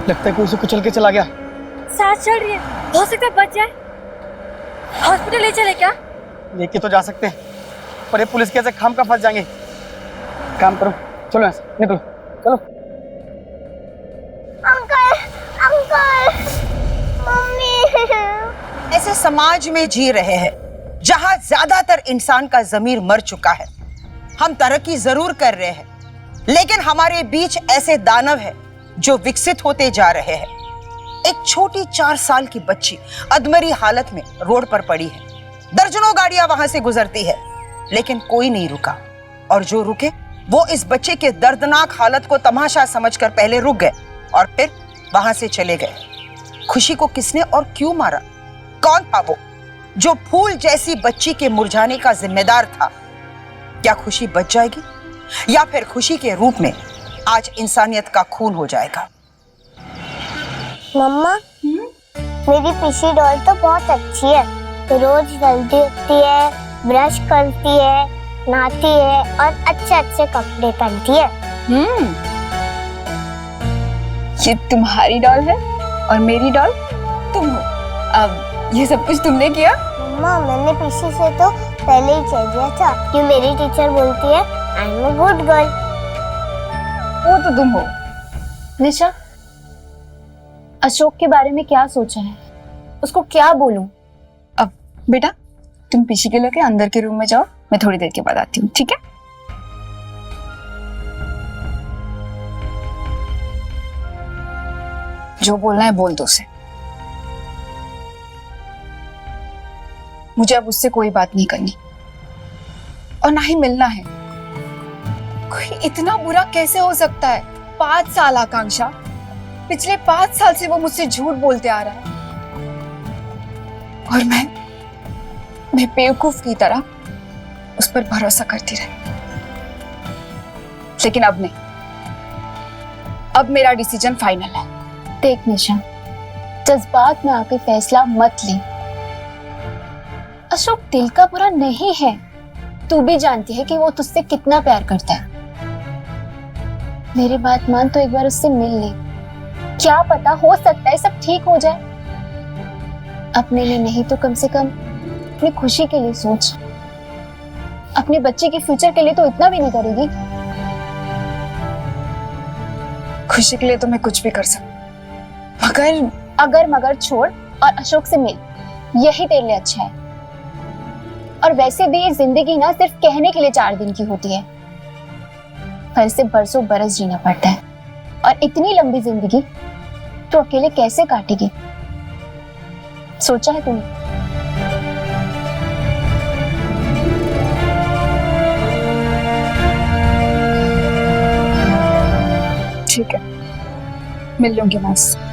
लगता है कोई उसे कुचल के चला गया। सांस चढ़ रही है, हो सकता है बच जाए। हॉस्पिटल ले चले क्या? लेके तो जा सकते हैं, पर ये पुलिस कैसे खाम का फंस जाएंगे। काम करो, चलो यहाँ से निकलो, चलो। Uncle, uncle, mummy. ऐसे समाज में जी रहे हैं जहां ज्यादातर इंसान का जमीर मर चुका है। हम तरक्की जरूर कर रहे हैं, लेकिन हमारे बीच ऐसे दानव हैं जो विकसित होते जा रहे हैं। एक छोटी 4 साल की बच्ची अधमरी हालत में रोड पर पड़ी है। दर्जनों गाड़ियां वहां से गुजरती है, लेकिन कोई नहीं रुका, और जो रुके वो इस बच्चे के दर्दनाक हालत को तमाशा समझकर पहले रुक गए और फिर वहां से चले गए। खुशी को किसने और क्यों मारा? कौन था वो जो फूल जैसी बच्ची के मुरझाने का जिम्मेदार था? क्या खुशी बच जाएगी या फिर खुशी के रूप में आज इंसानियत का खून हो जाएगा? मम्मा, मेरी पिशी डॉल तो बहुत अच्छी है। रोज जल्दी उठती है, ब्रश करती है, नहाती है और अच्छे अच्छे कपड़े पहनती है। ये तुम्हारी डॉल है और मेरी डॉल तुम हो। अब ये सब कुछ तुमने किया? मम्मा, मैंने पिशी से तो पहले ही कह दिया था कि मेरी टीचर बोलती है I am a good girl. वो तो तुम हो। निशा, अशोक के बारे में क्या सोचा है? उसको क्या बोलूं? अब बेटा तुम पीछे के लेके अंदर के रूम में जाओ, मैं थोड़ी देर के बाद आती हूँ, ठीक है? जो बोलना है बोल दो उसे। मुझे अब उससे कोई बात नहीं करनी और ना ही मिलना है। कोई इतना बुरा कैसे हो सकता है? 5 साल आकांक्षा, पिछले 5 साल से वो मुझसे झूठ बोलते आ रहा है और मैं बेवकूफ की तरह उस पर भरोसा करती रही। लेकिन अब नहीं, अब मेरा डिसीजन फाइनल है। देख निशा, जज्बात में आके फैसला मत ले। अशोक दिल का बुरा नहीं है, तू भी जानती है कि वो तुझसे कितना प्यार करता है। मेरी बात मान तो एक बार उससे मिल ले, क्या पता हो सकता है सब ठीक हो जाए। अपने लिए नहीं तो कम से कम अपनी खुशी के लिए सोच। अपने बच्चे के फ्यूचर के लिए तो इतना भी नहीं करेगी? खुशी के लिए तो मैं कुछ भी कर सकती, मगर अगर मगर छोड़ और अशोक से मिल, यही तेरे लिए अच्छा है। और वैसे भी ये जिंदगी ना सिर्फ कहने के लिए 4 दिन की होती है, पर इसे बरसों बरस जीना पड़ता है। और इतनी लंबी जिंदगी तो अकेले कैसे काटेगी? सोचा है तूने? ठीक है, मिल लूंगी मैं उससे।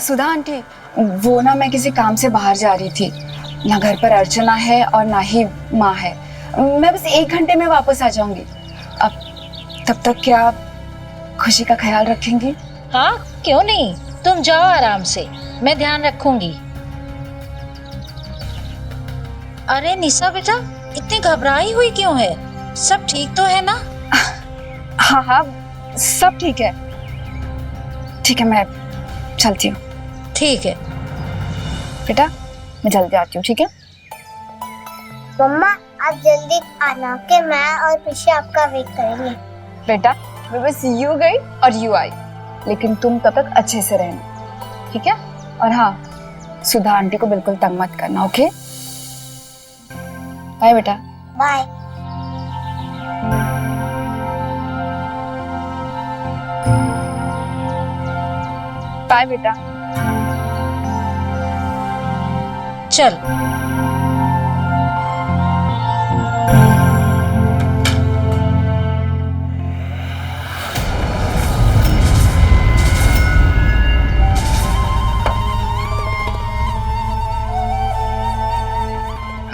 सुधा आंटी, वो ना मैं किसी काम से बाहर जा रही थी। ना घर पर अर्चना है और ना ही माँ है। मैं बस 1 घंटे में वापस आ जाऊंगी। अब तब तक क्या आप खुशी का ख्याल रखेंगी? हाँ, क्यों नहीं, तुम जाओ आराम से, मैं ध्यान रखूंगी। अरे निशा बेटा, इतनी घबराई हुई क्यों है? सब ठीक तो है ना? हाँ हाँ, सब ठीक है। ठीक है, मैं चलती हूँ। ठीक है बेटा, मैं जल्दी आती हूँ, ठीक है? मम्मा, आप जल्दी आना के मैं और पिशी आपका वेट करेंगे। बेटा, मैं बस यूं गई और यूं आई, लेकिन तुम तब तक अच्छे से रहना, ठीक है? और हाँ, सुधा आंटी को बिल्कुल तंग मत करना, ओके? बाय बेटा। बाय। बाय बेटा। चल।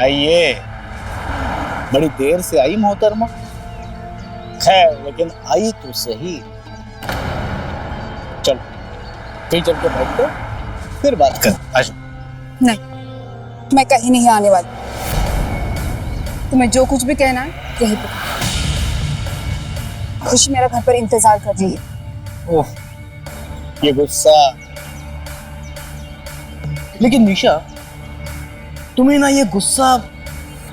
आइए। बड़ी देर से आई मोहतरमा, खैर लेकिन आई तो सही। चलो कहीं चल के बैठते फिर बात कर। आज नहीं, मैं कहीं नहीं आने वाली। तुम्हें जो कुछ भी कहना है यही पे। खुशी मेरा घर पर इंतजार कर रही है। ओह, ये गुस्सा। लेकिन निशा, तुम्हें ना ये गुस्सा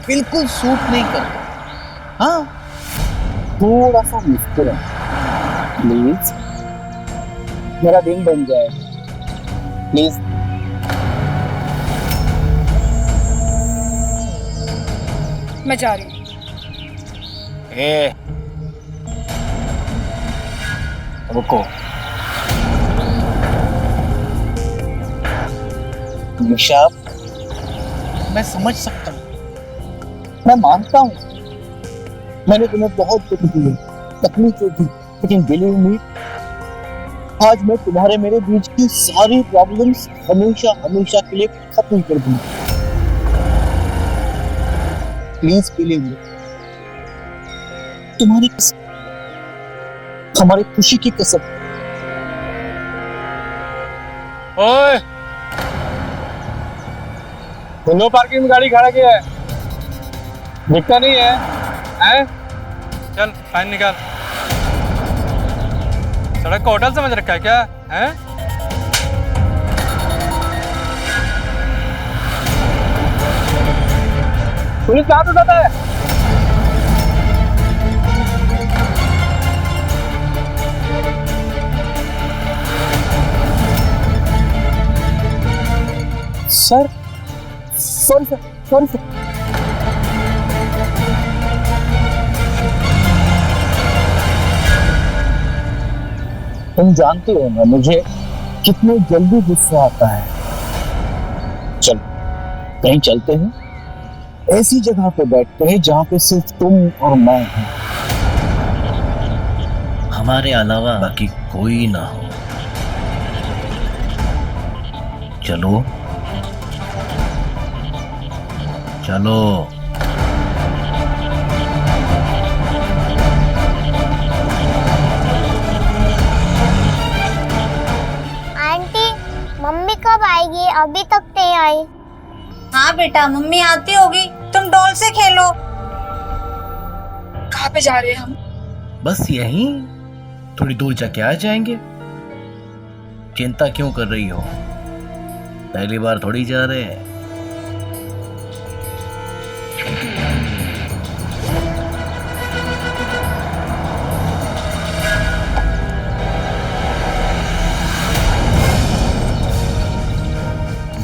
बिल्कुल सूट नहीं करता। हाँ, थोड़ा सा मुस्कुरा प्लीज, मेरा दिन बन जाएगा प्लीज। मैं जा रही हूँ। रुको, निशा, मैं समझ सकता हूँ, मैं मानता हूँ मैंने तुम्हें बहुत दुख दिए, तकलीफें दी, लेकिन बिलीव मी, आज मैं तुम्हारे मेरे बीच की सारी प्रॉब्लम्स हमेशा हमेशा के लिए खत्म कर दूंगा। प्लीज बिलीव मी, तुम्हारी कसम, हमारी खुशी की कसम। ओए, नो पार्किंग में गाड़ी खड़ा किया है, दिखता नहीं है, हैं? चल फाइन निकाल। सड़क को होटल समझ रखा है क्या, हैं? पुलिस कहाँ पे जाता है? Sir, sorry sir, sorry sir. तुम जानते हो ना मुझे कितने जल्दी गुस्सा आता है। चलो कहीं चलते हैं, ऐसी जगह पे बैठते हैं जहां पे सिर्फ तुम और मैं हैं, हमारे अलावा बाकी कोई ना हो। चलो चलो। आंटी, मम्मी कब आएगी? अभी तक नहीं आई। हाँ बेटा, मम्मी आती होगी, तुम डॉल से खेलो। कहाँ पे जा रहे हैं हम? बस यहीं थोड़ी दूर जाके आ जाएंगे। चिंता क्यों कर रही हो, पहली बार थोड़ी जा रहे हैं।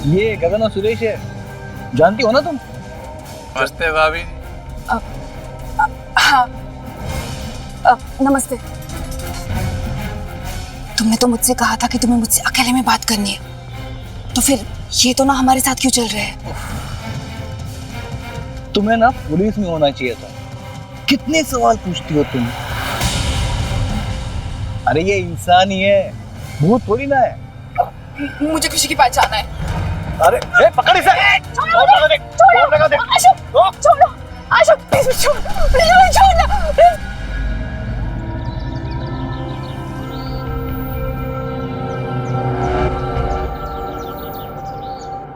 ये गगन और सुरेश है, जानती हो ना तुम? नमस्ते भाभी। हाँ, नमस्ते। तुमने तो मुझसे कहा था कि तुम्हें मुझसे अकेले में बात करनी है, तो फिर ये तो ना हमारे साथ क्यों चल रहे हैं? तुम्हें ना पुलिस में होना चाहिए था। कितने सवाल पूछती हो तुम? अरे ये इंसान ही है, भूत थोड़ी ना है। मुझे खुशी की बात जानना है। अरे पकड़ इसे। छोड़ो, अशोक, छोड़ो, अशोक, प्लीज छोड़ो, प्लीज छोड़ना, प्लीज।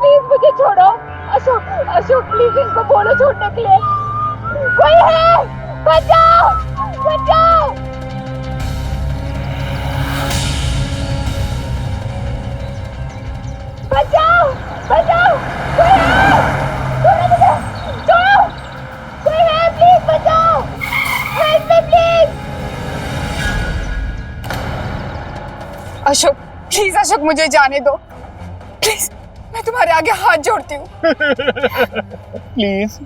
प्लीज मुझे छोड़ो, अशोक, अशोक प्लीज इनको बोलो छोड़ने के लिए। कोई है, बचाओ, बचाओ। बचाओ, बचाओ, कोई है, छोड़ो मुझे, छोड़ो, कोई है, प्लीज बचाओ, help me please. Ashok, please Ashok मुझे जाने दो, प्लीज, मैं तुम्हारे आगे हाथ जोड़ती हूँ। प्लीज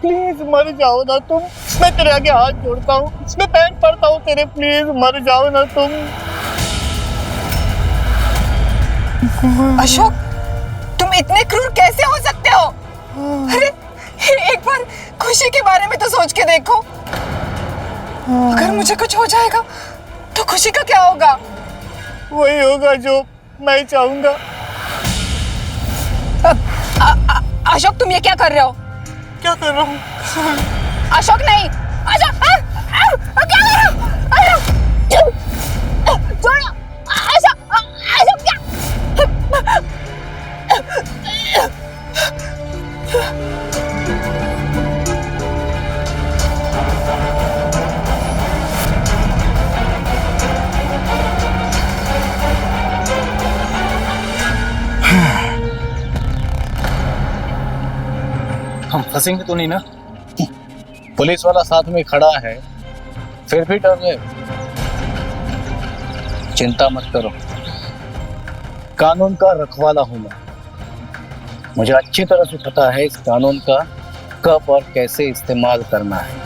प्लीज मर जाओ ना तुम, मैं तेरे आगे हाथ जोड़ता हूँ, मैं पैर पड़ता हूँ तेरे, प्लीज मर जाओ ना तुम। अशोक, तुम इतने क्रूर कैसे हो सकते हो? अरे एक बार खुशी के बारे में तो सोच के देखो, अगर मुझे कुछ हो जाएगा तो खुशी का क्या होगा? वही होगा जो मैं चाहूंगा। अशोक तुम ये क्या कर रहे हो? क्या कर रहा हूँ? अशोक नहीं, अशोक क्या कर रहा हूँ? छोड़ो, अशोक क्या? हम फंसेंगे तो नहीं ना? पुलिस वाला साथ में खड़ा है, फिर भी डर रहे हो? चिंता मत करो, कानून का रखवाला हूं मैं। मुझे अच्छी तरह से पता है इस कानून का कब और कैसे इस्तेमाल करना है।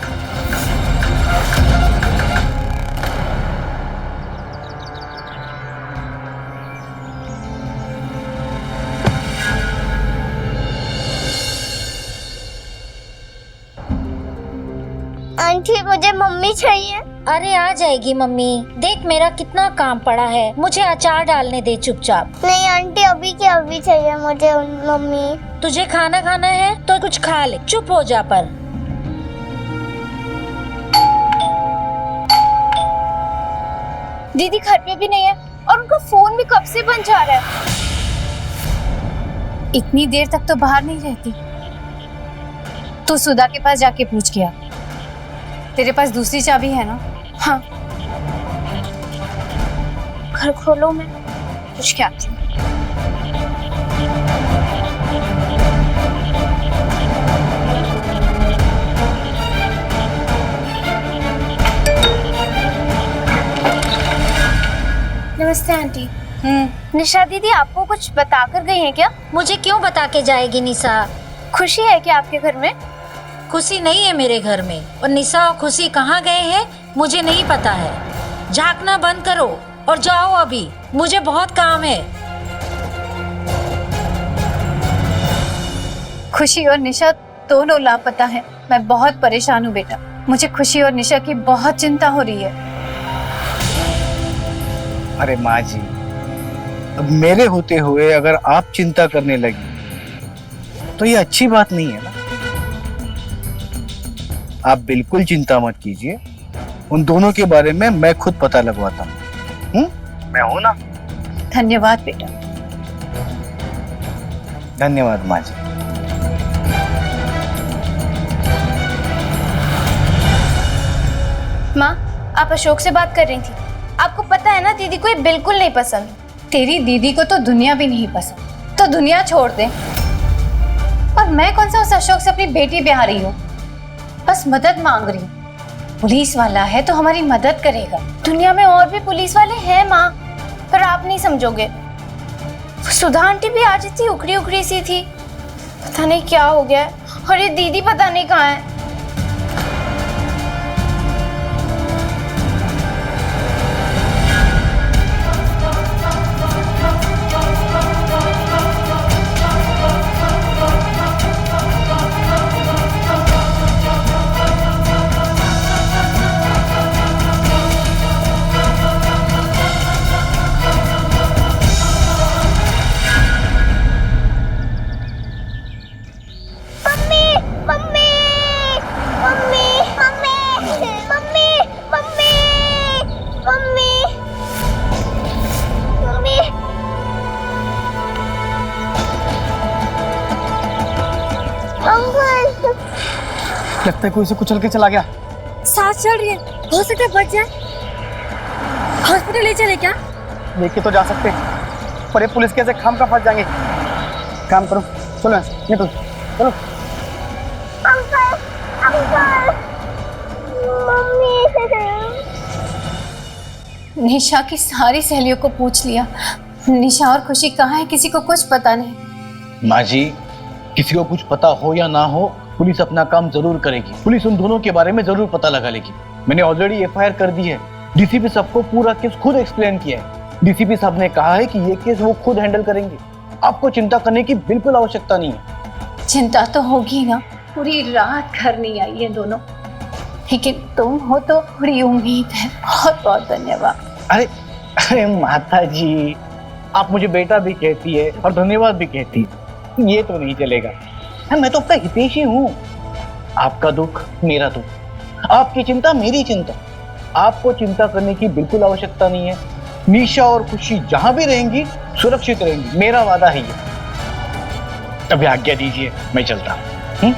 आंटी मुझे मम्मी चाहिए। अरे आ जाएगी मम्मी, देख मेरा कितना काम पड़ा है, मुझे अचार डालने दे चुपचाप। नहीं आंटी अभी के अभी चाहिए मुझे मम्मी। तुझे खाना खाना है तो कुछ खा ले, चुप हो जा पर। दीदी घर पे भी नहीं है और उनका फोन भी कब से बंद जा रहा है। इतनी देर तक तो बाहर नहीं रहती। तू सुधा के पास जाके पूछ गया, तेरे पास दूसरी चाबी है ना? हाँ, घर खोलो, मैं पूछ के आती हूँ। नमस्ते आंटी। निशा दीदी आपको कुछ बता कर गई हैं क्या? मुझे क्यों बता के जाएगी निशा? खुशी है क्या आपके घर में? खुशी नहीं है मेरे घर में, और निशा और खुशी कहाँ गए हैं मुझे नहीं पता है। झांकना बंद करो और जाओ अभी, मुझे बहुत काम है। खुशी और निशा दोनों लापता हैं। मैं बहुत परेशान हूँ बेटा, मुझे खुशी और निशा की बहुत चिंता हो रही है। अरे माँ जी, अब मेरे होते हुए अगर आप चिंता करने लगी तो ये अच्छी बात नहीं है ना। आप बिल्कुल चिंता मत कीजिए, उन दोनों के बारे में मैं खुद पता लगवाता हूँ। मैं हूं ना। धन्यवाद बेटा। धन्यवाद माँ जी। माँ, आप अशोक से बात कर रही थी। आपको पता है ना दीदी को ये बिल्कुल नहीं पसंद। तेरी दीदी को तो दुनिया भी नहीं पसंद, तो दुनिया छोड़ दे। और मैं कौन सा उस अशोक से अपनी बेटी ब्याह रही हूँ, बस मदद मांग रही हूँ। पुलिस वाला है तो हमारी मदद करेगा। दुनिया में और भी पुलिस वाले हैं माँ, पर आप नहीं समझोगे। सुधा आंटी भी आज इतनी उखड़ी उखड़ी सी थी, पता नहीं क्या हो गया। और ये दीदी पता नहीं कहाँ है। लगता है कोई इसे कुचल के चला गया। सांस चल रही है, हो सकता है बच जाए। हॉस्पिटल ले चले क्या? लेके तो जा सकते, पर ये पुलिस कैसे खाम का फंस जाएंगे। काम करो, चलो ये तो चलो। निशा की सारी सहेलियों को पूछ लिया, निशा और खुशी कहाँ है किसी को कुछ पता नहीं। माँ जी, किसी को कुछ पता हो या ना हो, पुलिस अपना काम जरूर करेगी। पुलिस उन दोनों के बारे में जरूर पता लगा लेगी। मैंने ऑलरेडी एफआईआर कर दी है। डीसीपी साहब को पूरा केस खुद एक्सप्लेन किया है। डीसीपी साहब ने कहा है कि ये केस वो खुद हैंडल करेंगे। आपको चिंता करने की बिल्कुल आवश्यकता नहीं है। चिंता तो होगी ना, पूरी रात घर नहीं आई है दोनों, लेकिन तुम हो तो थोड़ी उम्मीद है। बहुत बहुत धन्यवाद। अरे अरे माता जी, आप मुझे बेटा भी कहती है और धन्यवाद भी कहती है, ये तो नहीं चलेगा। मैं तो आपका हितैषी हूँ। आपका दुख मेरा दुख, आपकी चिंता मेरी चिंता। आपको चिंता करने की बिल्कुल आवश्यकता नहीं है। निशा और खुशी जहां भी रहेंगी सुरक्षित रहेंगी, मेरा वादा है ये। अभी आज्ञा दीजिए, मैं चलता हूं।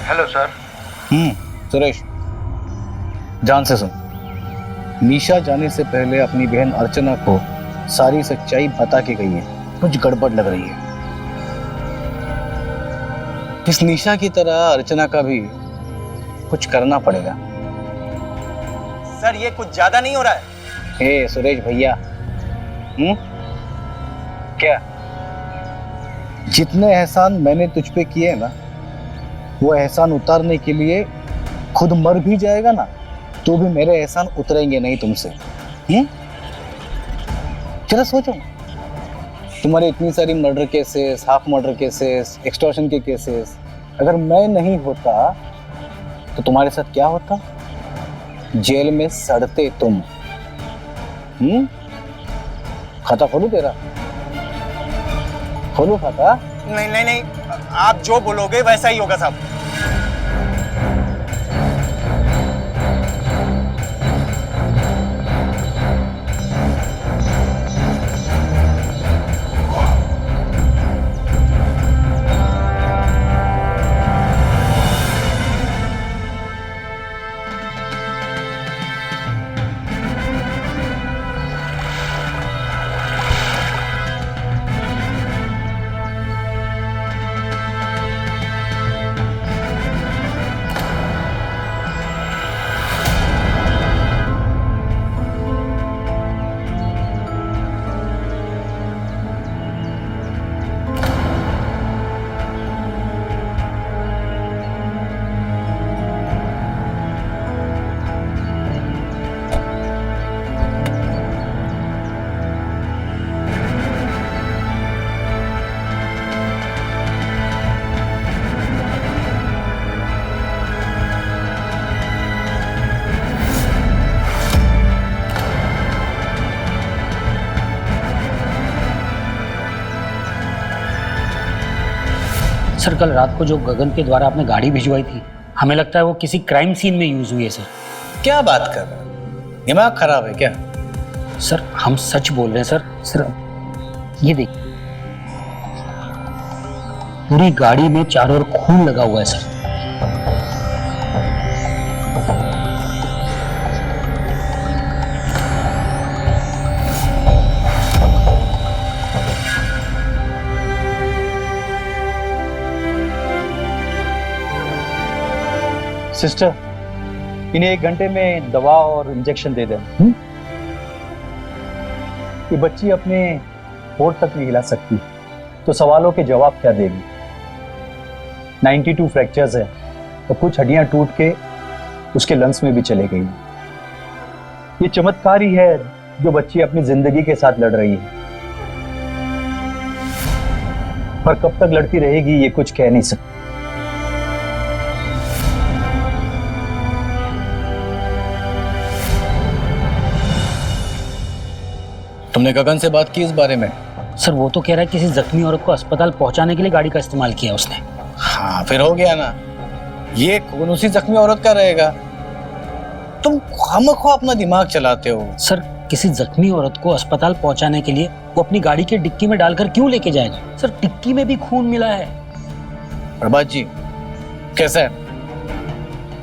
Hello sir. सुरेश, ध्यान से सुन। निशा जाने से पहले अपनी बहन अर्चना को सारी सच्चाई बता के गई है। कुछ गड़बड़ लग रही है। इस निशा की तरह अर्चना का भी कुछ करना पड़ेगा। सर ये कुछ ज्यादा नहीं हो रहा है? हे सुरेश भैया, क्या जितने एहसान मैंने तुझ पे किए ना, वो एहसान उतारने के लिए खुद मर भी जाएगा ना, तो भी मेरे एहसान उतरेंगे नहीं तुमसे। चलो सोचो, तुम्हारी इतनी सारी murder cases, half murder cases, extortion के केसेस, अगर मैं नहीं होता तो तुम्हारे साथ क्या होता? जेल में सड़ते तुम। खाता खोलू तेरा? खोलू खाता? नहीं नहीं नहीं, आप जो बोलोगे वैसा ही होगा साहब। सर कल रात को जो गगन के द्वारा आपने गाड़ी भिजवाई थी, हमें लगता है वो किसी क्राइम सीन में यूज हुई है सर। क्या बात कर रहे हो? दिमाग खराब है क्या? सर हम सच बोल रहे हैं सर। सर ये देखिए, पूरी गाड़ी में चारों ओर खून लगा हुआ है सर। सिस्टर, इन्हें 1 घंटे में दवा और इंजेक्शन दे दें। ये बच्ची अपने होठ तक नहीं हिला सकती, तो सवालों के जवाब क्या देगी? 92 फ्रैक्चर्स है और कुछ हड्डियां टूट के उसके लंग्स में भी चले गई। ये चमत्कार ही है जो बच्ची अपनी जिंदगी के साथ लड़ रही है, पर कब तक लड़ती रहेगी ये कुछ कह नहीं सकती। तुमने गगन से बात की इस बारे में? सर वो तो कह रहा है किसी जख्मी औरत को अस्पताल पहुंचाने के लिए गाड़ी का इस्तेमाल किया उसने। हाँ फिर हो गया ना, ये खून उसी जख्मी औरत का रहेगा। तुम खामखो अपना दिमाग चलाते हो। सर किसी जख्मी औरत को अस्पताल पहुंचाने के लिए वो अपनी गाड़ी के डिक्की में डालकर क्यों लेके जाएगा? सर डिक्की में भी खून मिला है। प्रभात जी कैसा है?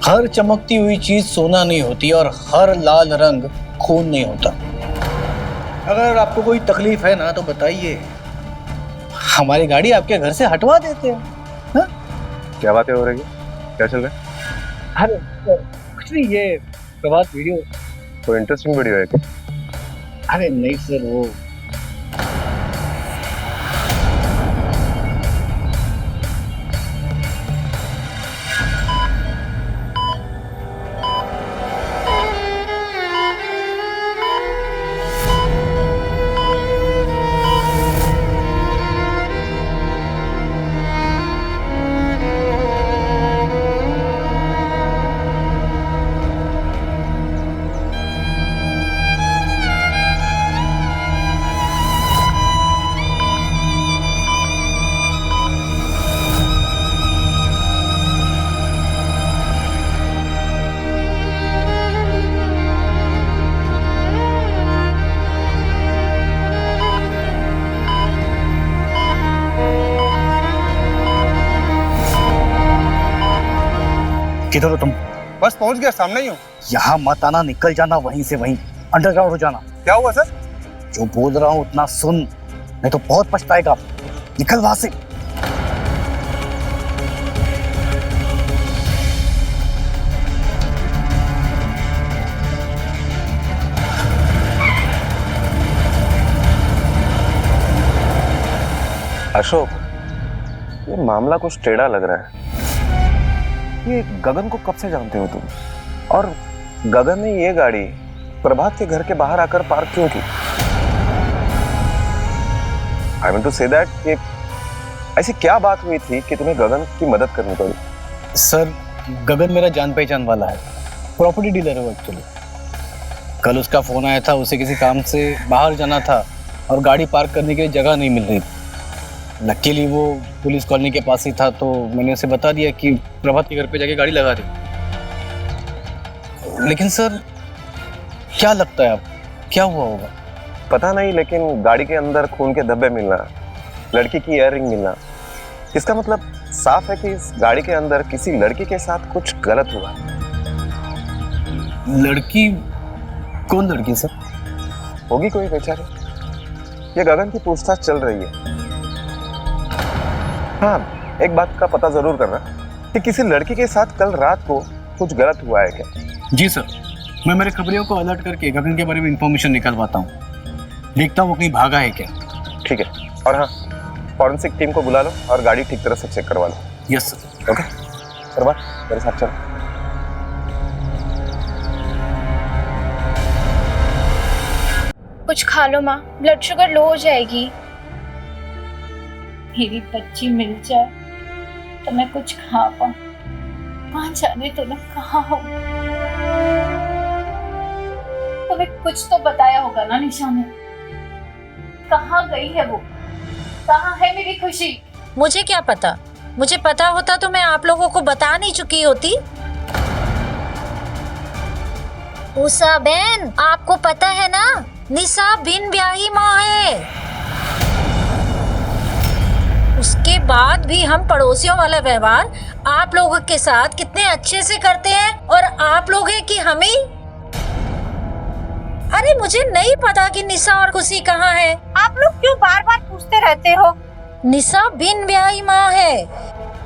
हर चमकती हुई चीज सोना नहीं होती और हर लाल रंग खून नहीं होता। अगर आपको कोई तकलीफ है ना तो बताइए, हमारी गाड़ी आपके घर से हटवा देते हैं। हाँ? क्या बातें हो रही है, क्या चल रहा है? अरे कुछ नहीं, ये प्रभात वीडियो। कोई इंटरेस्टिंग वीडियो है क्या? अरे नहीं सर, वो किधर हो तुम? बस पहुंच गया, सामने ही हूँ। यहाँ मत आना, निकल जाना वहीं से वहीं, अंडरग्राउंड हो जाना। क्या हुआ सर? जो बोल रहा हूँ उतना सुन, नहीं तो बहुत पछताएगा। निकल वहां से। अशोक, ये मामला कुछ टेढ़ा लग रहा है। ये गगन को कब से जानते हो तुम? और गगन ने ये गाड़ी प्रभात के घर के बाहर आकर पार्क क्यों की? I want to say that कि ऐसी क्या बात हुई थी कि तुम्हें गगन की मदद करनी पड़ी? सर, गगन मेरा जान पहचान वाला है, प्रॉपर्टी डीलर है वो एक्चुअली। कल उसका फोन आया था, उसे किसी काम से बाहर जाना था और गाड़ी पार्क करने के लिए जगह नहीं मिल रही थी। लकीली वो पुलिस कॉलोनी के पास ही था, तो मैंने उसे बता दिया कि प्रभात के घर पे जाके गाड़ी लगा दी। लेकिन सर, क्या लगता है आप, क्या हुआ होगा? पता नहीं, लेकिन गाड़ी के अंदर खून के धब्बे मिलना, लड़की की ईयररिंग मिलना, इसका मतलब साफ है कि इस गाड़ी के अंदर किसी लड़की के साथ कुछ गलत हुआ। लड़की? कौन लड़की सर? होगी कोई बेचारी। ये गगन की पूछताछ चल रही है। हाँ, एक बात का पता जरूर करना कि किसी लड़की के साथ कल रात को कुछ गलत हुआ है क्या? जी सर, मैं मेरे खबरियों को अलर्ट करके गगन के बारे में इंफॉर्मेशन निकलवाता हूँ, देखता हूँ वो कहीं भागा है क्या। ठीक है, और हाँ, फॉरेंसिक टीम को बुला लो और गाड़ी ठीक तरह से चेक करवा लो। Yes sir. ओके, प्रभात मेरे साथ चलो। कुछ खा लो माँ, ब्लड शुगर लो हो जाएगी। मेरी बच्ची मिल जाए तो मैं कुछ खा पाऊं। माँ जाने तो ना कहाँ हो। तुम्हें कुछ तो बताया होगा ना निशा ने। कहाँ गई है वो? कहाँ है मेरी खुशी? मुझे क्या पता, मुझे पता होता तो मैं आप लोगों को बता नहीं चुकी होती। उषा बहन, आपको पता है ना, निशा बिन ब्याही माँ है। उसके बाद भी हम पड़ोसियों वाला व्यवहार आप लोगों के साथ कितने अच्छे से करते हैं, और आप लोग हैं कि हम ही। अरे मुझे नहीं पता कि निशा और खुशी कहाँ है। आप लोग क्यों बार बार पूछते रहते हो? निशा बिन ब्याही माँ है,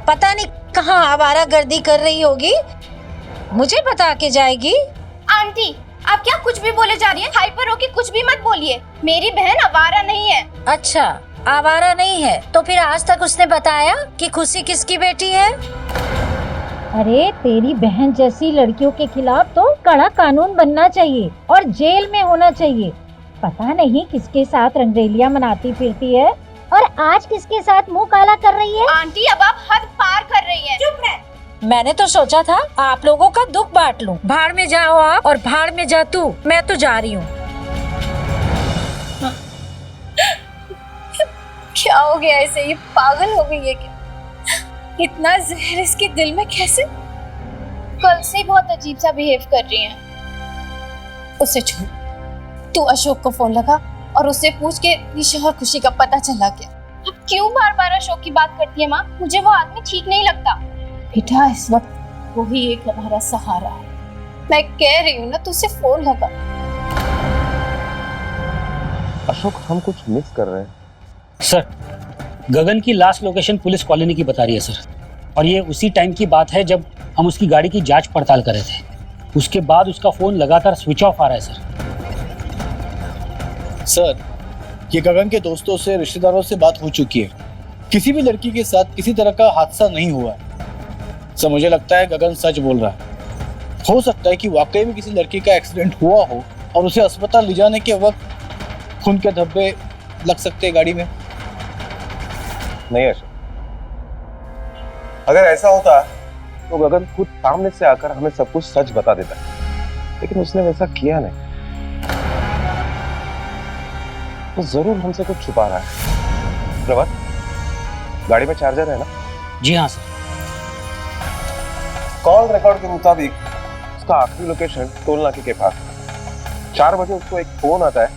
पता नहीं कहाँ आवारागर्दी कर रही होगी, मुझे बता के जाएगी। आंटी, आप क्या कुछ भी बोले जा रही हैं? हाइपर होके कुछ भी मत बोलिए। मेरी बहन आवारा नहीं है। अच्छा, आवारा नहीं है तो फिर आज तक उसने बताया कि खुशी किसकी बेटी है? अरे तेरी बहन जैसी लड़कियों के खिलाफ तो कड़ा कानून बनना चाहिए और जेल में होना चाहिए। पता नहीं किसके साथ रंगरेलियां मनाती फिरती है और आज किसके साथ मुंह काला कर रही है। आंटी, अब आप हद पार कर रही हैं। चुप रह। मैंने तो सोचा था आप लोगों का दुख बांट लूं। भाड़ में जाओ आप और भाड़ में जा तू, मैं तो जा रही हूँ। क्या हो गया इसे? ये पागल हो गई है क्या? इतना जहर इसके दिल में कैसे? कल से बहुत अजीब सा बिहेव कर रही है। उसे छोड़, तू अशोक को फोन लगा और उससे पूछ के निशा और खुशी का पता चला क्या। अब क्यों बार बार अशोक की बात करती है माँ? मुझे वो आदमी ठीक नहीं लगता। बेटा, इस वक्त वो ही एक हमारा सहारा है। मैं कह रही हूँ ना, तू उसे फोन लगा। अशोक, हम कुछ मिस कर रहे हैं। सर, गगन की लास्ट लोकेशन पुलिस कॉलोनी की बता रही है सर, और ये उसी टाइम की बात है जब हम उसकी गाड़ी की जांच पड़ताल कर रहे थे। उसके बाद उसका फोन लगातार स्विच ऑफ आ रहा है सर। सर, ये गगन के दोस्तों से, रिश्तेदारों से बात हो चुकी है। किसी भी लड़की के साथ किसी तरह का हादसा नहीं हुआ है। सर, मुझे लगता है गगन सच बोल रहा है। हो सकता है कि वाकई में किसी लड़की का एक्सीडेंट हुआ हो और उसे अस्पताल ले जाने के वक्त खून के धब्बे लग सकते हैं गाड़ी में। नहीं अशोक, अगर ऐसा होता तो गगन खुद सामने से आकर हमें सब कुछ सच बता देता, लेकिन उसने वैसा किया नहीं। तो जरूर हमसे कुछ छुपा रहा है। प्रभात, गाड़ी में चार्जर है ना? जी हाँ सर। कॉल रिकॉर्ड के मुताबिक उसका आखिरी लोकेशन टोल नाके के पास। 4 बजे उसको एक फोन आता है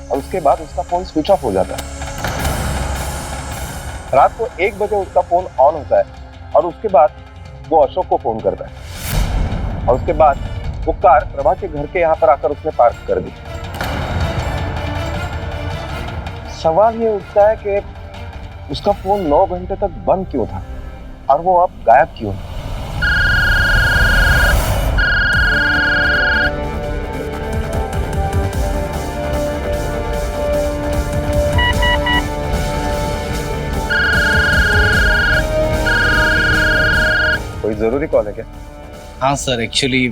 और उसके बाद उसका फोन स्विच ऑफ हो जाता है। रात को 1 बजे उसका फोन ऑन होता है और उसके बाद वो अशोक को फोन करता है और उसके बाद वो कार प्रभा के घर के यहाँ पर आकर उसने पार्क कर दी। सवाल ये उठता है कि उसका फोन 9 घंटे तक बंद क्यों था और वो अब गायब क्यों है? कोई जरूरी कॉल है क्या? हाँ सर, एक्चुअली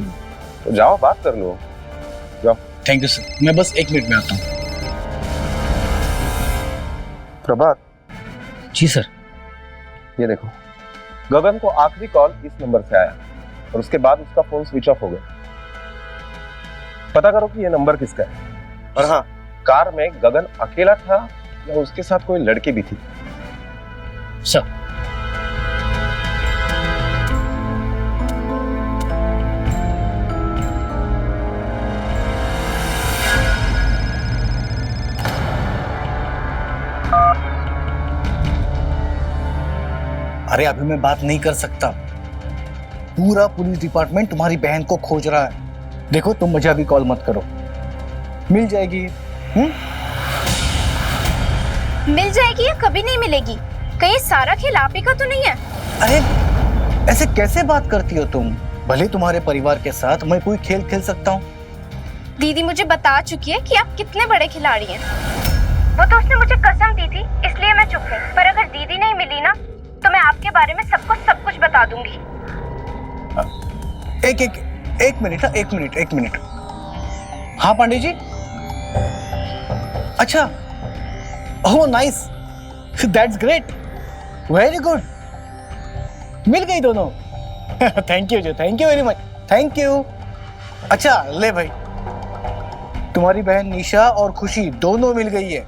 तो जाओ बात कर लो, जाओ। थैंक यू सर, मैं बस 1 मिनट में आता हूँ। प्रभात। जी सर। ये देखो, गगन को आखिरी कॉल इस नंबर से आया और उसके बाद उसका फोन स्विच ऑफ हो गया। पता करो कि ये नंबर किसका है। और हाँ, कार में गगन अकेला था या उसके साथ कोई लड़की भी थी? सर। अरे अभी मैं बात नहीं कर सकता। पूरा पुलिस डिपार्टमेंट तुम्हारी बहन को खोज रहा है। देखो, तुम मुझे अभी कॉल मत करो, मिल जाएगी। मिल जाएगी या कभी नहीं मिलेगी? कहीं सारा खेल आप ही का तो नहीं है? अरे ऐसे कैसे बात करती हो तुम? भले तुम्हारे परिवार के साथ मैं कोई खेल खेल सकता हूँ। दीदी मुझे बता चुकी है कि आप कितने बड़े खिलाड़ी हैं। वो तो उसने मुझे कसम दी थी, इसलिए मैं चुप हूँ। पर अगर दीदी नहीं मिली ना, तो मैं आपके बारे में सब कुछ बता दूंगी। एक मिनट। हाँ पांडे जी। अच्छा, oh nice, that's great, very good. मिल गई दोनों। थैंक यू जी, thank you very much, thank you. अच्छा ले भाई, तुम्हारी बहन निशा और खुशी दोनों मिल गई है।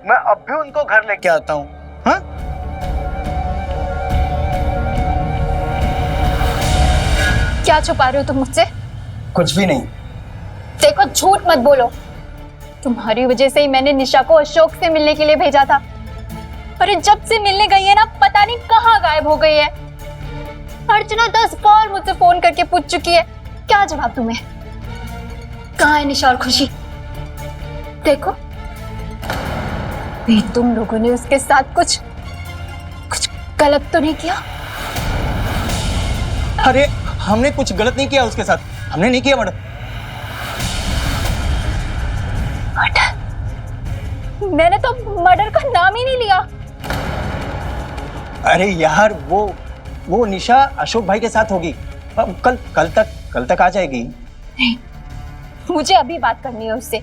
मैं अब भी उनको घर लेके आता हूँ। हाँ, क्या छुपा रहे हो तुम मुझसे? कुछ भी नहीं। देखो, झूठ मत बोलो। तुम्हारी वजह से ही मैंने निशा को अशोक से मिलने के लिए भेजा था। अरे जब से मिलने गई है ना, पता नहीं कहाँ गायब हो गई है। अर्चना 10 बार मुझसे फोन करके पूछ चुकी है। क्या जवाब दूं मैं? कहाँ है निशा और खुशी? देखो, ये तुम लोगों ने उसके साथ कुछ गलत तो नहीं किया? अरे हमने कुछ गलत नहीं किया उसके साथ, हमने नहीं किया मर्डर। मैंने तो मर्डर का नाम ही नहीं लिया। अरे यार, वो निशा अशोक भाई के साथ होगी। कल तक आ जाएगी। नहीं, मुझे अभी बात करनी है उससे।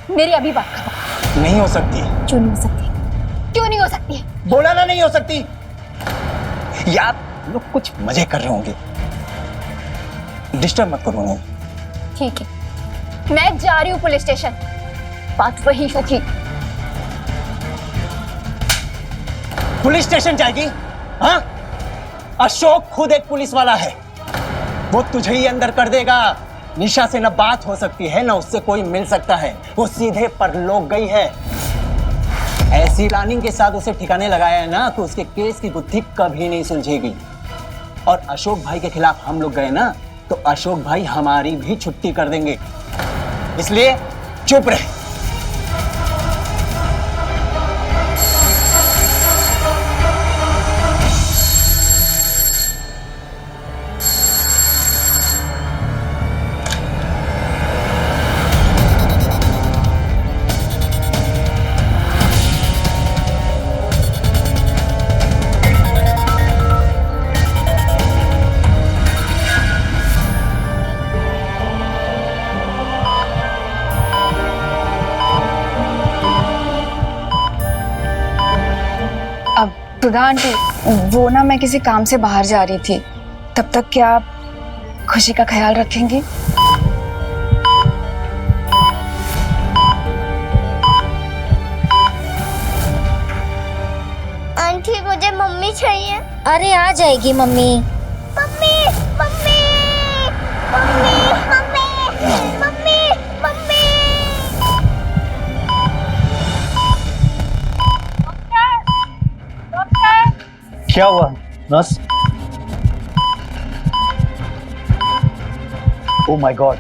मेरी अभी बात करो। नहीं हो सकती। क्यों नहीं हो सकती? क्यों नहीं हो सकती? बोला ना, नहीं हो सकती। यार लोग कुछ मजे कर रहे होंगे, डिस्टर्ब मत करो उन्हें। ठीक है, मैं जा रही हूँ पुलिस स्टेशन। बात वही होगी। पुलिस स्टेशन जाएगी? हाँ, अशोक खुद एक पुलिस वाला है, वो तुझे ही अंदर कर देगा। निशा से न बात हो सकती है, न उससे कोई मिल सकता है। वो सीधे परलोक गई है। ऐसी प्लानिंग के साथ उसे ठिकाने लगाया है ना, तो उसके केस की बुद्धि कभी नहीं सुलझेगी। और अशोक भाई के खिलाफ हम लोग गए ना, तो अशोक भाई हमारी भी छुट्टी कर देंगे। इसलिए चुप रहे। सुधा आंटी, वो ना मैं किसी काम से बाहर जा रही थी, तब तक क्या आप खुशी का ख्याल रखेंगी? आंटी मुझे मम्मी चाहिए। अरे आ जाएगी mummy. Mummy mummy mummy mummy mummy mummy. क्या हुआ nurse? Oh my God,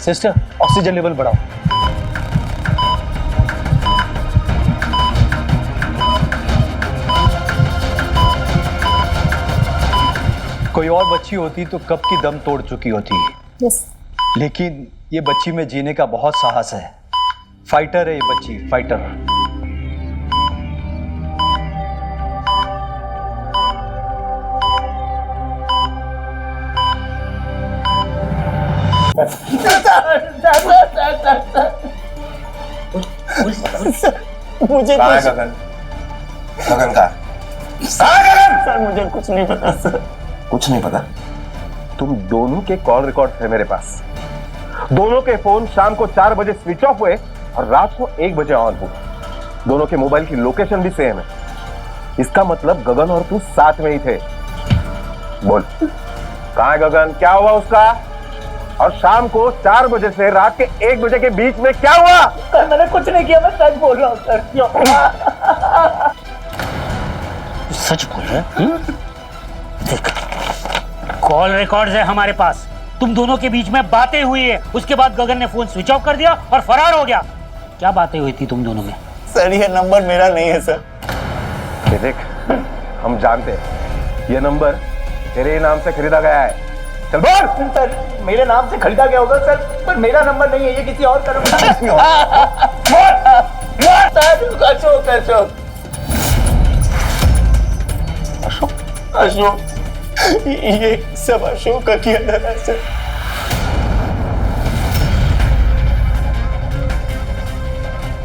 sister oxygen level बढ़ाओ। कोई और बच्ची होती तो कब की दम तोड़ चुकी होती। यस। लेकिन ये बच्ची में जीने का बहुत साहस है। फाइटर है ये बच्ची, फाइटर। मुझे कहाँ है गगन? गगन कहाँ है? सर मुझे कुछ नहीं पता सर। कुछ नहीं पता? तुम दोनों के कॉल रिकॉर्ड थे मेरे पास। दोनों के फोन शाम को 4 बजे स्विच ऑफ हुए और रात को 1 बजे ऑन हुए। दोनों के मोबाइल की लोकेशन भी सेम है। इसका मतलब गगन और तू साथ में ही थे। बोल कहाँ है गगन? क्या हुआ उसका? और शाम को 4 बजे से रात के 1 बजे के बीच में क्या हुआ? सर मैंने कुछ नहीं किया, मैं सच बोल रहा हूँ सर। क्यों? सच बोल रहे हैं? देख, कॉल रिकॉर्ड्स है हमारे पास। तुम दोनों के बीच में बातें हुई है, उसके बाद गगन ने फोन स्विच ऑफ कर दिया और फरार हो गया। क्या बातें हुई थी तुम दोनों में? सर ये नंबर मेरा नहीं है सर। ये देख, हम जानते हैं ये नंबर तेरे ही नाम से खरीदा गया है। चल बोल। सर मेरे नाम से खरीदा गया होगा सर, पर मेरा नंबर नहीं है, ये किसी और का नंबर है। अशोक अशोक अशोक अशोक, ये सब अशोक का किया था सर।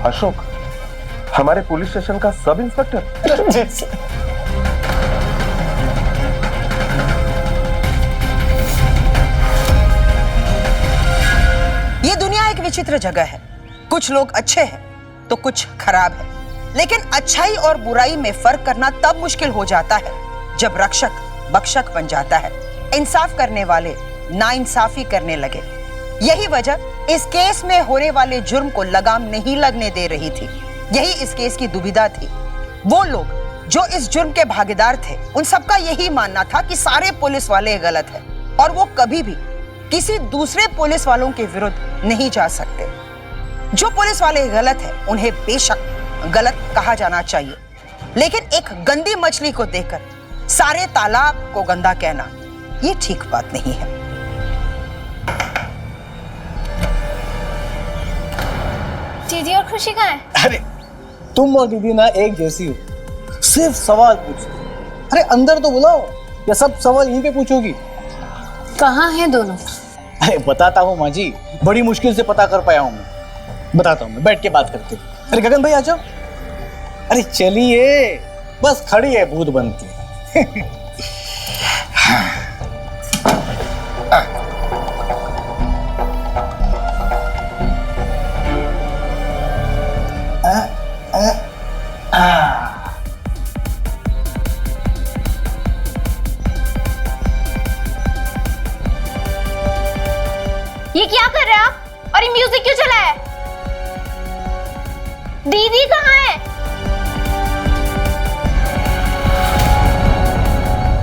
अशोक हमारे पुलिस स्टेशन का सब इंस्पेक्टर? जी सर। ये दुनिया एक विचित्र जगह है। कुछ लोग अच्छे हैं तो कुछ खराब है। लेकिन अच्छाई और बुराई में फर्क करना तब मुश्किल हो जाता है जब रक्षक बख्शक बन जाता है। इंसाफ करने वाले नाइंसाफी करने लगे। यही वजह इस केस में होने वाले जुर्म को लगाम नहीं लगने दे रही थी। यही इस केस की दुविधा थी। वो लोग जो इस जुर्म के भागीदार थे, उन सबका यही मानना था कि सारे पुलिस वाले गलत हैं और वो कभी भी किसी दूसरे पुलिस वालों के विरुद्ध नहीं जा सकते। जो पुलिस वाले गलत हैं, उन्हें बेशक गलत कहा जाना चाहिए, लेकिन एक गंदी मछली को देखकर सारे तालाब को गंदा कहना ये ठीक बात नहीं है। दीदी और खुशी कहाँ है? अरे तुम और दीदी ना एक जैसी हो, सिर्फ सवाल पूछते। अरे अंदर तो बुलाओ, या सब सवाल यहीं पे पूछोगी? कहाँ हैं दोनों? अरे बताता हूँ माँ जी, बड़ी मुश्किल से पता कर पाया हूँ मैं। बताता हूँ मैं, बैठ के बात करते। अरे गगन भाई आ जाओ। अरे चलिए, बस खड़ी है भूत बनती। ये क्या कर रहे हैं आप? और ये म्यूजिक क्यों चला है? दीदी कहाँ है?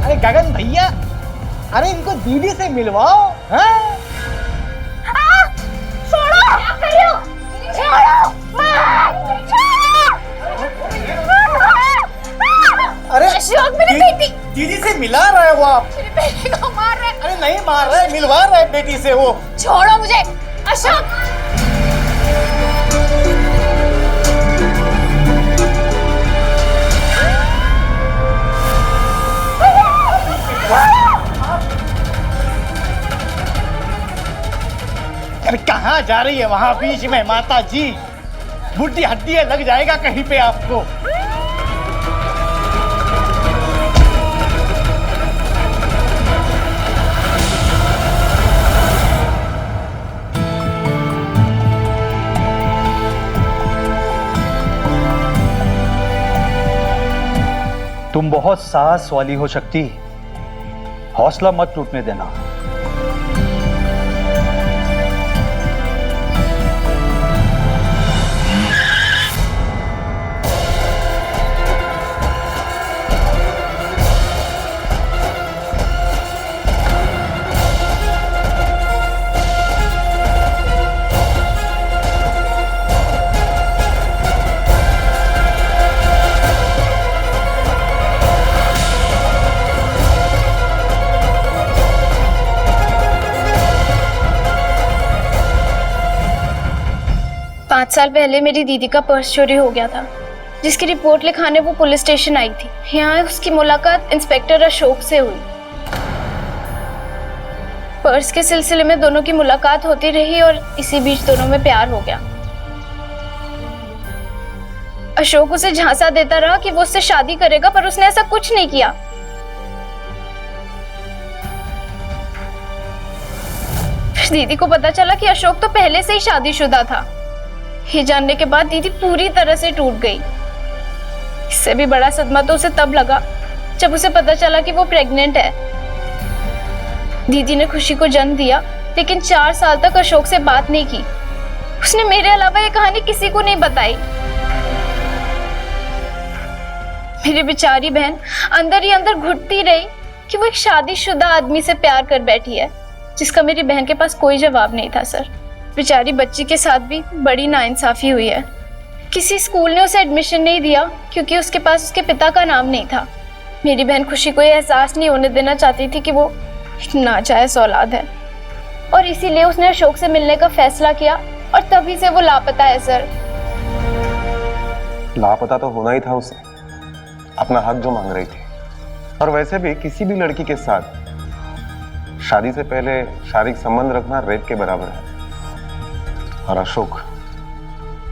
अरे गगन भैया, अरे इनको दीदी से मिलवाओ। हाँ? छोड़ो! क्या कर रहे हो? छोड़ो! अरे अशोक, मेरी बेटी! दीदी से मिला रहा है वो आप। मेरी बेटी को मार रहे हैं। अरे नहीं मार रहा है, मिलवा रहा है बेटी से वो। छोड़ो मुझे! अशोक! अरे कहाँ जा रही है वहां बीच में माता जी? बुढ़ी हड्डी लग जाएगा कहीं पे आपको। तुम बहुत साहस वाली हो शक्ति, हौसला मत टूटने देना। पाँच साल पहले मेरी दीदी का पर्स चोरी हो गया था, जिसकी रिपोर्ट लिखाने वो पुलिस स्टेशन आई थी। यहाँ उसकी मुलाकात इंस्पेक्टर अशोक से हुई। पर्स के सिलसिले में दोनों की मुलाकात होती रही और इसी बीच दोनों में प्यार हो गया। अशोक उसे झांसा देता रहा कि वो उससे शादी करेगा, पर उसने ऐसा कुछ नहीं किया। फिर दीदी को पता चला कि अशोक तो पहले से ही शादीशुदा था। ये जानने के बाद दीदी पूरी तरह से टूट गई। इससे भी बड़ा सदमा तो उसे तब लगा जब उसे पता चला कि वो प्रेग्नेंट है। दीदी ने खुशी को जन्म दिया, लेकिन 4 साल तक अशोक से बात नहीं की। उसने मेरे अलावा ये कहानी किसी को नहीं बताई। मेरी बेचारी बहन अंदर ही अंदर घुटती रही कि वो एक शादीशुदा आदमी से प्यार कर बैठी है, जिसका मेरी बहन के पास कोई जवाब नहीं था। सर, बेचारी बच्ची के साथ भी बड़ी नाइंसाफी हुई है। किसी स्कूल ने उसे एडमिशन नहीं दिया क्योंकि उसके पास उसके पिता का नाम नहीं था। मेरी बहन खुशी को यह एहसास नहीं होने देना चाहती थी कि वो एक नाजायज औलाद है, और इसीलिए उसने अशोक से मिलने का फैसला किया और तभी से वो लापता है। सर, लापता तो होना ही था उसे, अपना हक जो मांग रही थी। और वैसे भी किसी भी लड़की के साथ शादी से पहले शारीरिक संबंध रखना रेप के बराबर है। और अशोक,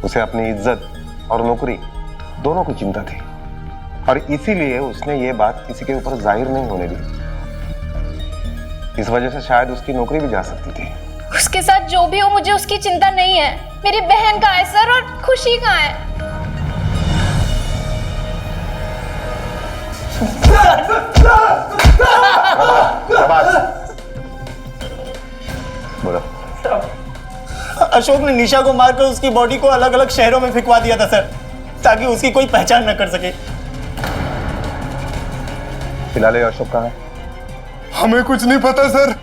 उसे अपनी इज्जत और नौकरी दोनों की चिंता थी, और इसीलिए उसने ये बात किसी के ऊपर जाहिर नहीं होने दी। इस वजह से शायद उसकी नौकरी भी जा सकती थी। उसके साथ जो भी हो, मुझे उसकी चिंता नहीं है। मेरी बहन कहाँ है सर, और खुशी कहाँ है? बोलो। अशोक ने निशा को मारकर उसकी बॉडी को अलग अलग शहरों में फिकवा दिया था सर, ताकि उसकी कोई पहचान न कर सके। फिलहाल ये अशोक कहाँ है? हमें कुछ नहीं पता सर।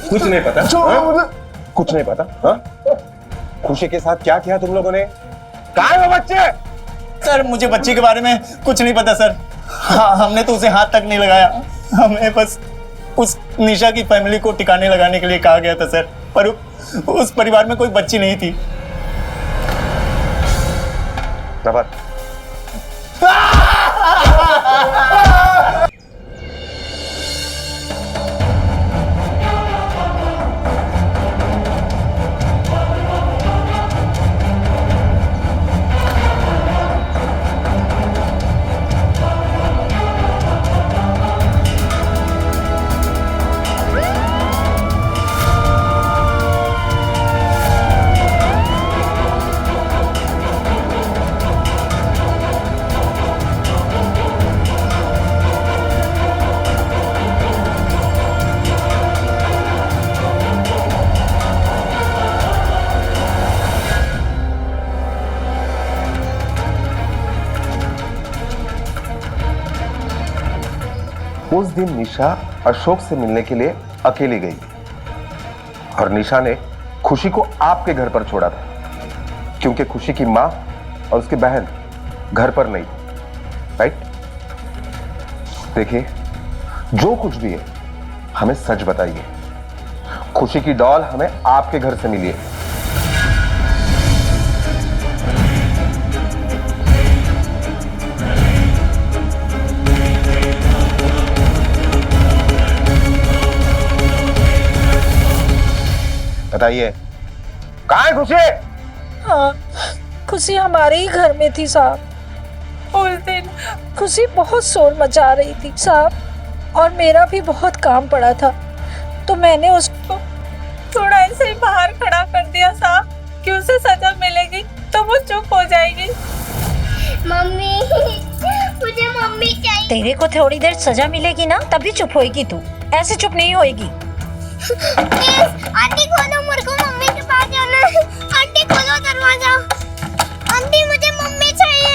कुछ नहीं पता? कुछ नहीं पता? हाँ? खुशी के साथ क्या किया तुम लोगों ने? कहाँ है वो बच्चे? सर, मुझे बच्ची के बारे में कुछ नहीं पता सर। हाँ, हमने तो उसे हाथ तक नहीं लगाया। हमें बस उस निशा की फैमिली को ठिकाने लगाने के लिए कहा गया था सर, पर उस परिवार में कोई बच्ची नहीं थी। उस दिन निशा अशोक से मिलने के लिए अकेली गई, और निशा ने खुशी को आपके घर पर छोड़ा था, क्योंकि खुशी की माँ और उसकी बहन घर पर नहीं, राइट? देखिए, जो कुछ भी है हमें सच बताइए। खुशी की डॉल हमें आपके घर से मिली है। बताइए, कहाँ है खुशी? हाँ, खुशी हमारे ही घर में थी साहब। उस दिन खुशी बहुत शोर मचा रही थी साहब, और मेरा भी बहुत काम पड़ा था, तो मैंने उसको थोड़ा ऐसे ही बाहर खड़ा कर दिया साहब कि उसे सजा मिलेगी तो वो चुप हो जाएगी। मम्मी, मुझे मम्मी चाहिए। तेरे को थोड़ी देर सजा मिलेगी ना, तभी चुप होएगी तू, ऐसे चुप नहीं होएगी। आंटी खोलो, मेरे को मम्मी के पास जाना है। आंटी खोलो दरवाजा। आंटी मुझे मम्मी चाहिए।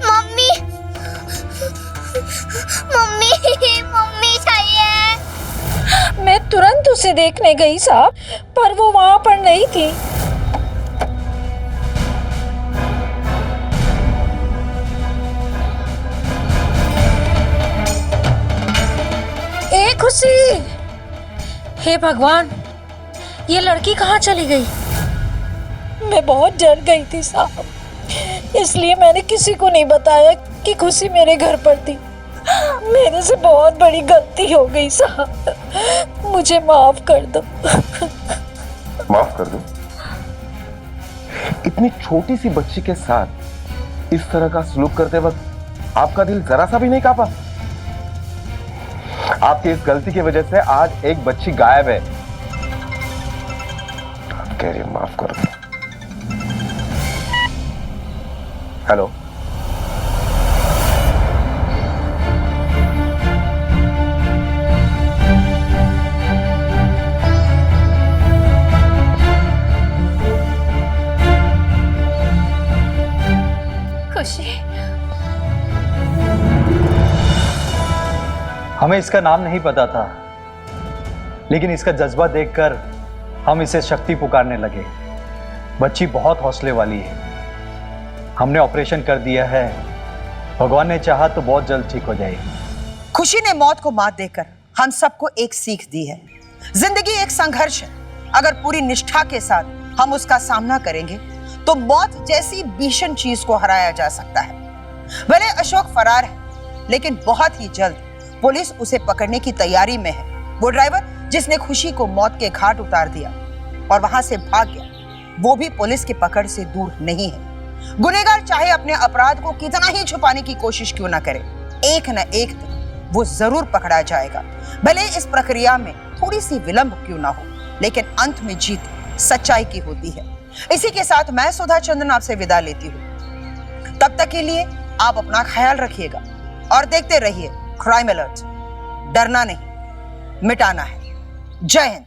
मम्मी मम्मी मम्मी चाहिए। मैं तुरंत उसे देखने गई साहब, पर वो वहां पर नहीं थी। ए खुशी, हे भगवान, ये लड़की कहाँ चली गई? मैं बहुत डर गई थी साहब, इसलिए मैंने किसी को नहीं बताया कि खुशी मेरे घर पर थी। मेरे से बहुत बड़ी गलती हो गई साहब, मुझे माफ कर दो। माफ कर दो? इतनी छोटी सी बच्ची के साथ इस तरह का सलूक करते वक्त आपका दिल जरा सा भी नहीं कांपा? आपकी इस गलती की वजह से आज एक बच्ची गायब है। आप कह रही माफ कर दो। हेलो, खुशी, हमें इसका नाम नहीं पता था, लेकिन इसका जज्बा देखकर हम इसे शक्ति पुकारने लगे। बच्ची बहुत हौसले वाली है। हमने ऑपरेशन कर दिया है, भगवान ने चाहा तो बहुत जल्द ठीक हो जाएगी। खुशी ने मौत को मात देकर हम सबको एक सीख दी है। जिंदगी एक संघर्ष है। अगर पूरी निष्ठा के साथ हम उसका सामना करेंगे तो मौत जैसी भीषण चीज को हराया जा सकता है। भले अशोक फरार है, लेकिन बहुत ही जल्द पुलिस उसे पकड़ने की तैयारी में है। वो ड्राइवर जिसने खुशी को मौत के घाट उतार दिया और वहां से भाग गया, वो भी पुलिस की पकड़ से दूर नहीं है। गुनहगार चाहे अपने अपराध को कितना ही छुपाने की कोशिश क्यों ना करे, एक न एक दिन वो जरूर पकड़ा जाएगा। भले इस प्रक्रिया में थोड़ी सी विलंब क्यों ना हो, लेकिन अंत में जीत सच्चाई की होती है। इसी के साथ मैं सुधा चंद्रन आपसे विदा लेती हूँ। तब तक के लिए आप अपना ख्याल रखिएगा और देखते रहिए क्राइम अलर्ट। डरना नहीं, मिटाना है। जय हिंद।